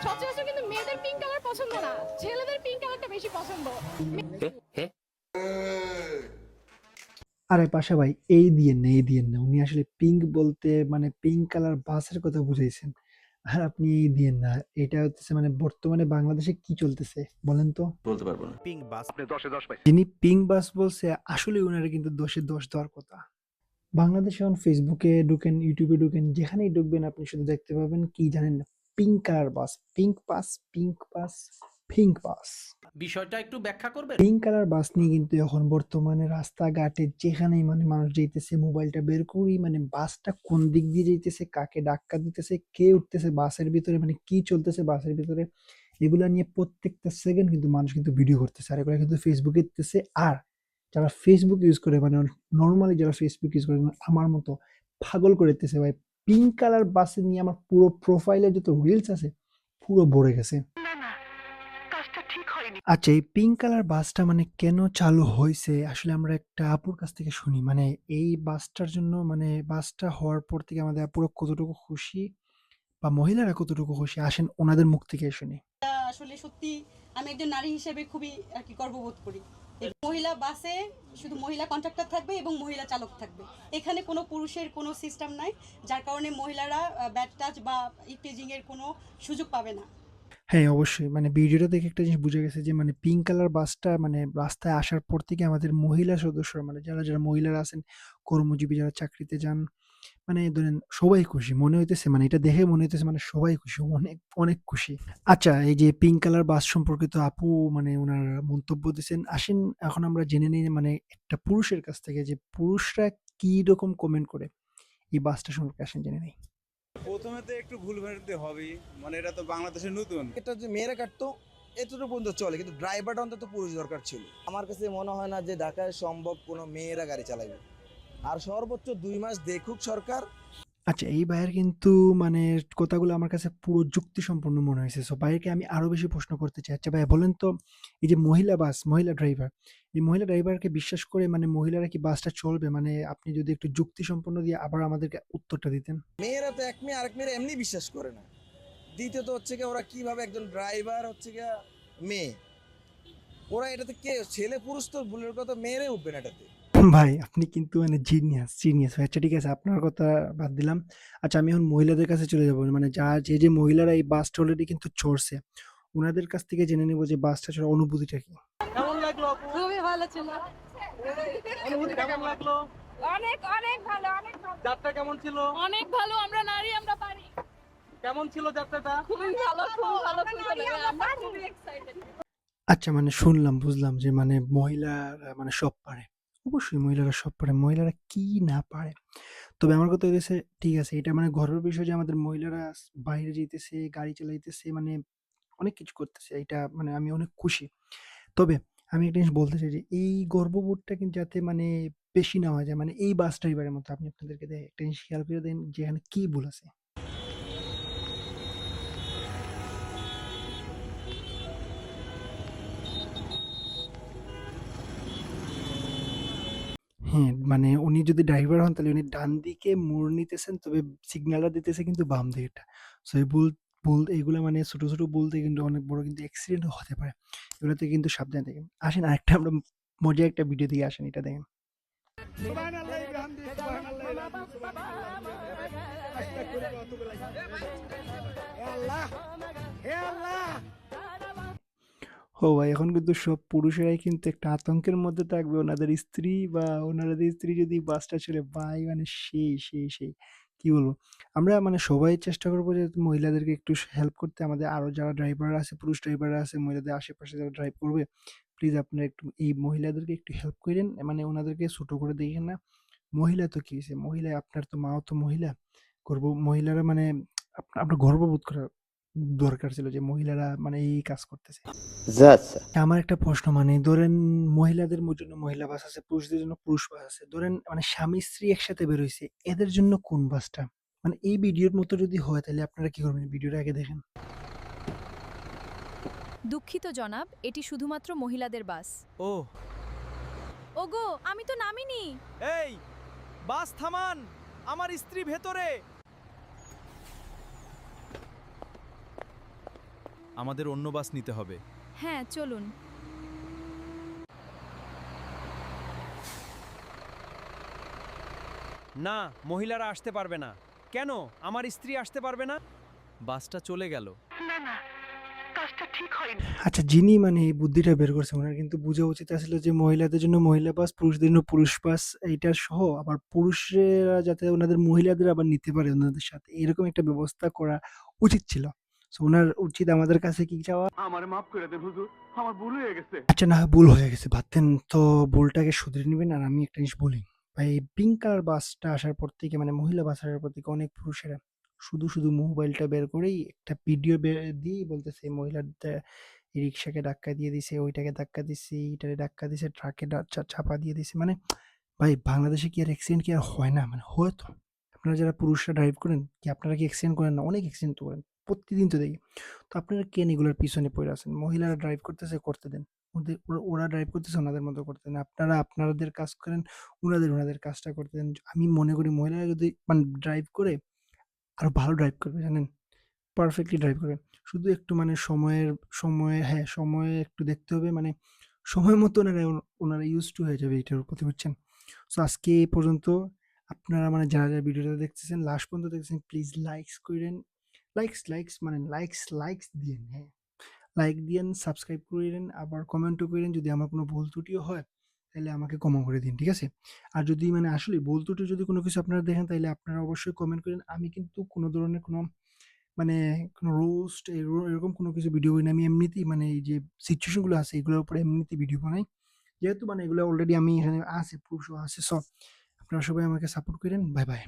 সচরাচর কিন্তু মেয়েদের পিঙ্ক কালার পছন্দ না, ছেলেদের পিঙ্ক কালারটা বেশি পছন্দ। আরে পাশা ভাই, এই দিয়েন না, উনি আসলে পিঙ্ক বলতে মানে পিঙ্ক কালার বাসের কথা বুঝাইছেন। আর আপনি এই দিয়েন না, এটা হচ্ছে মানে বর্তমানে বাংলাদেশে কি চলতেছে বলেন তো? বলতে পারবো না। পিঙ্ক বাস। যিনি পিঙ্ক বাস বলছে আসলে ওনারা কিন্তু 10-এ 10 দেওয়ার কথা। বাংলাদেশে এখন ফেসবুকে ঢুকেন, ইউটিউবে ঢুকেন, যেখানেই ঢুকবেন আপনি শুধু দেখতে পাবেন কি জানেন না, pink colour bus, pink pass, pink pass, pink pass. বিষয়টা একটু ব্যাখ্যা করবেন? পিঙ্ক কালার বাস নিয়ে কিন্তু এখন বর্তমানে রাস্তাঘাটে যেখানেই মানে মানুষ যাইতেছে মোবাইলটা বের করেই মানে বাসটা কোন দিক দিয়ে যাইতেছে, কাকে ধাক্কা দিতেছে, কে উঠতেছে বাসের ভিতরে, মানে কি চলতেছে বাসের ভিতরে, এগুলা নিয়ে প্রত্যেকটা সেকেন্ড কিন্তু মানুষ কিন্তু ভিডিও করতেছে, আর এগুলো কিন্তু ফেসবুকে দিতেছে। আর যারা ফেসবুক ইউজ করে মানে নর্মালি যারা ফেসবুক ইউজ করে মানে আমার মতো পাগল করে দিতেছে ভাই। পিঙ্ক কালার বাসে নিয়ে আমার পুরো প্রোফাইলে যত রিলস আছে পুরো ভরে গেছে। আচ্ছা, এই পিঙ্ক কালার বাসটা মানে কেন চালু হইছে? আসলে আমরা একটা আপুর কাছ থেকে শুনি। মানে এই বাসটার জন্য মানে বাসটা হওয়ার পর থেকে আমাদের আপুরা কতটুকু খুশি বা মহিলারা কতটুকু খুশি, আসেন ওনাদের মুখ থেকে শুনি। আসলে সত্যি আমি একজন নারী হিসেবে খুবই আর কি গর্ববোধ করি। এই মহিলা বাসে শুধু মহিলা কন্ট্রাক্টর থাকবে এবং মহিলা চালক থাকবে, এখানে কোনো পুরুষের কোনো সিস্টেম নাই, যার কারণে মহিলারা ব্যাড টাচ বা ইফটিজিং এর কোনো সুযোগ পাবে না। হ্যাঁ, অবশ্যই। মানে ভিডিওটা দেখে একটা জিনিস বুঝা গেছে যে মানে পিঙ্ক কালার বাসটা মানে রাস্তায় আসার পর থেকে আমাদের মহিলা সদস্যরা মানে যারা মহিলারা আছেন, কর্মজীবী যারা চাকরিতে যান, মানে ধরেন সবাই খুশি। মনে হইতেছে মানে এটা দেখে মনে হইতেছে মানে সবাই খুশি। অনেক, অনেক খুশি। আচ্ছা, এই যে পিঙ্ক কালার বাস সম্পর্কিত আপু মানে উনার মন্তব্য দিছেন। আসেন এখন আমরা জেনে নিই মানে একটা পুরুষের কাছ থেকে যে পুরুষরা কি রকম কমেন্ট করে এই বাসটা সম্পর্কে, আসেন জেনে নেই। প্রথমে তো একটু ভুলভ্রান্তি হবেই, মানে এটা তো বাংলাদেশে নতুন। এটা যে মেয়েরা কাটতো এতটুকু পর্যন্ত চলে, কিন্তু ড্রাইভারটা অন্তত পুরুষ দরকার ছিল। আমার কাছে মনে হয় না যে ঢাকায় সম্ভব কোনো মেয়েরা গাড়ি চালাবে। আর সর্বোচ্চ 2 মাস দেখুক সরকার। আচ্ছা, এই ভাইয়ের কিন্তু মানে কথাগুলো আমার কাছে পুরো যুক্তিসম্পন্ন মনে হয়েছে। সো ভাইয়াকে আমি আরো বেশি প্রশ্ন করতে চাই। আচ্ছা ভাইয়া বলেন তো, এই যে মহিলা বাস, মহিলা ড্রাইভার, এই মহিলা ড্রাইভারকে বিশ্বাস করে মানে মহিলারা কি বাসটা চলবে? মানে আপনি যদি একটু যুক্তিসম্পন্ন দিয়ে আবার আমাদেরকে উত্তরটা দিতেন। মেয়েরা তো এক মেয়ে আরেক মেয়েরা এমনি বিশ্বাস করে না। দ্বিতীয়ত হচ্ছে কি, ওরা কিভাবে একজন ড্রাইভার হচ্ছে গিয়া মেয়ে, ওরা এটাতে কে ছেলে পুরুষ তো ভুলের কথা, মেয়েরাই উঠবে না এটাতে। ভাই আপনি কিন্তু মানে জিনিয়াস, জিনিয়াস ভাই। আচ্ছা ঠিক আছে, আপনার কথা বাদ দিলাম। আচ্ছা আমি এখন মহিলাদের কাছে চলে যাবো। মানে যে মহিলারা এই বাসটা অলরেডি কিন্তু চড়ছে, উনাদের কাছ থেকে জেনে নেবো যে বাসটা চড়ার অনুভূতিটা কি? কেমন লাগলো আপু? খুবই ভালো ছিল। অনুভূতি কেমন লাগলো? অনেক অনেক ভালো, অনেক ভালো, যাত্রা কেমন ছিল? অনেক ভালো। আমরা নারী, আমরা পারি। কেমন ছিল যাত্রাটা? খুবই ভালো, খুব ভালো, খুব ভালো। আমরা খুবই এক্সাইটেড। আচ্ছা মানে শুনলাম, বুঝলাম যে মানে মহিলারা মানে সব পারে। অবশ্যই মহিলারা সব পারে। মহিলারা কি না পারে? তবে আমার কথা হইতেছে ঠিক আছে, এটা মানে গর্বের বিষয় যে আমাদের মহিলারা বাইরে যাইতেছে, গাড়ি চালাইতেছে, মানে অনেক কিছু করতেছে। এটা মানে আমি অনেক খুশি। তবে আমি একটা জিনিস বলতে চাই যে এই গর্ববোধটা কিন্তু যাতে মানে বেশি না হয়ে যায়। মানে এই বাস ড্রাইভারের মতো আপনি আপনাদেরকে একটা জিনিস খেয়াল করে দেন যে এখানে কি ভুল আছে। হ্যাঁ, মানে উনি যদি ড্রাইভার হন তাহলে উনি ডান দিকে মোড় নিতেছেন, তবে সিগন্যালটা দিতেছে কিন্তু বাম দিকেরটা। সো এই ভুল এগুলা মানে ছোট, ছোট ভুল থেকে কিন্তু অনেক বড় কিন্তু অ্যাক্সিডেন্ট হতে পারে। এগুলো থেকে কিন্তু সাবধানে থাকেন। আসেন আরেকটা আমরা মজার একটা ভিডিও দিকে আসেন, এটা দেখেন। ও ভাই, এখন কিন্তু সব পুরুষেরাই কিন্তু একটা আতঙ্কের মধ্যে থাকবে ওনাদের স্ত্রী বা ওনাদের স্ত্রী যদি বাসটা চলে, ভাই মানে সেই কি বলবো? আমরা মানে সবাই চেষ্টা করবো যে মহিলাদেরকে একটু হেল্প করতে। আমাদের আরো যারা ড্রাইভার আছে, পুরুষ ড্রাইভাররা আছে, মহিলাদের আশেপাশে যারা ড্রাইভ করবে, প্লিজ আপনারা একটু এই মহিলাদেরকে একটু হেল্প করেন। মানে ওনাদেরকে ছোট করে দেখেন না। মহিলা তো কি হয়েছে, মহিলা আপনার তো মাও তো মহিলা। মহিলারা মানে আপনার গর্ববোধ করা দরকার ছিল যে মহিলারা মানে এই কাজ করতেছে। আমার একটা প্রশ্ন, মানে ধরেন মহিলাদের জন্য মহিলা বাস আছে, পুরুষদের জন্য পুরুষ বাস আছে। ধরেন মানে স্বামী স্ত্রী একসাথে বের হইছে, এদের জন্য কোন বাসটা? মানে এই ভিডিওর মতো যদি হয় তাহলে আপনারা কি করবেন? ভিডিওটা আগে দেখেন। দুঃখিত জনাব, এটি শুধুমাত্র মহিলাদের বাস। ও ওগো, আমি তো নামিনি। এই বাস থামান, আমার স্ত্রী ভেতরে। আমাদের অন্য বাস নিতে হবে। হ্যাঁ চলুন। না, মহিলারা আসতে পারবে না। কেন আমার স্ত্রী আসতে পারবে না? বাসটা চলে গেল। আচ্ছা, যিনি মানে এই বুদ্ধিটা বের করছে ওনার কিন্তু বোঝা উচিত আসলে যে মহিলাদের জন্য মহিলা বাস, পুরুষদের জন্য পুরুষ বাস, এইটা সহ আবার পুরুষরা যাতে ওনাদের মহিলাদের আবার নিতে পারে ওনাদের সাথে, এরকম একটা ব্যবস্থা করা উচিত ছিল। সো ওনার উচিত আমাদের কাছে কি চাওয়া, আচ্ছা না হয় ভুল হয়ে গেছে, বাদ দেন তো, ভুলটাকে শুধরে নেবেন। আর আমি একটা জিনিস বলি ভাই, পিঙ্ক কালার বাসটা আসার পর থেকে মানে মহিলা বাস আসার পর থেকে অনেক পুরুষেরা শুধু শুধু মোবাইলটা বের করেই একটা ভিডিও দিয়ে বলতেছে মহিলাদের এই রিক্সাকে ধাক্কা দিয়ে দিছে, ওইটাকে ধাক্কা দিছে, এইটারে ধাক্কা দিছে, ট্রাকে চাপা দিয়ে দিছে। মানে ভাই, বাংলাদেশে কি আর অ্যাক্সিডেন্ট কি আর হয় না? মানে হয় তো। আপনারা যারা পুরুষরা ড্রাইভ করেন, কি আপনারা কি অ্যাক্সিডেন্ট করেন না? অনেক অ্যাক্সিডেন্ট তো করেন। প্রতিদিন তো দেখি। তো আপনারা কেন এগুলোর পিছনে পড়ে আছেন? মহিলারা ড্রাইভ করতেছে, করতে দেন। ওরা ড্রাইভ করতেছে, ওনাদের মতো করতে দেন। আপনারা আপনাদের কাজ করেন, ওনাদের কাজটা করতে দেন। আমি মনে করি মহিলারা যদি মানে ড্রাইভ করে, আরো ভালো ড্রাইভ করবে, জানেন? পারফেক্টলি ড্রাইভ করবে। শুধু একটু মানে সময় একটু দেখতে হবে। মানে সময় মতো ওনারা used to হয়ে যাবে এটার প্রতি, বুঝছেন? সো আজকে এই পর্যন্ত। আপনারা মানে যারা ভিডিওটা দেখতেছেন, লাস্ট পর্যন্ত দেখতেছেন, প্লিজ লাইকস কইরেন। লাইকস মানে লাইকস দিয়েন, হ্যাঁ। লাইক দিয়েন, সাবস্ক্রাইব কইরেন, আবার কমেন্টও কইরেন। যদি আমার কোনো ভুল ত্রুটিও হয়, তাইলে আমাকে ক্ষমা করে দিন, ঠিক আছে? আর যদি মানে আসলেই ভুল ত্রুটি যদি কোনো কিছু আপনারা দেখেন, তাইলে আপনারা অবশ্যই কমেন্ট করেন। আমি কিন্তু কোনো ধরনের কোনো মানে কোনো রোস্ট এরকম কোনো কিছু ভিডিও করি না। আমি এমনিতেই মানে এই যে সিচুয়েশন গুলো আছে এগুলোর উপরে এমনিতেই ভিডিও বানাই। যেহেতু মানে এগুলো অলরেডি আমি এখানে আছে, প্রুফ সহ আছে। সো আপনারা সবাই আমাকে সাপোর্ট করেন। Bye bye.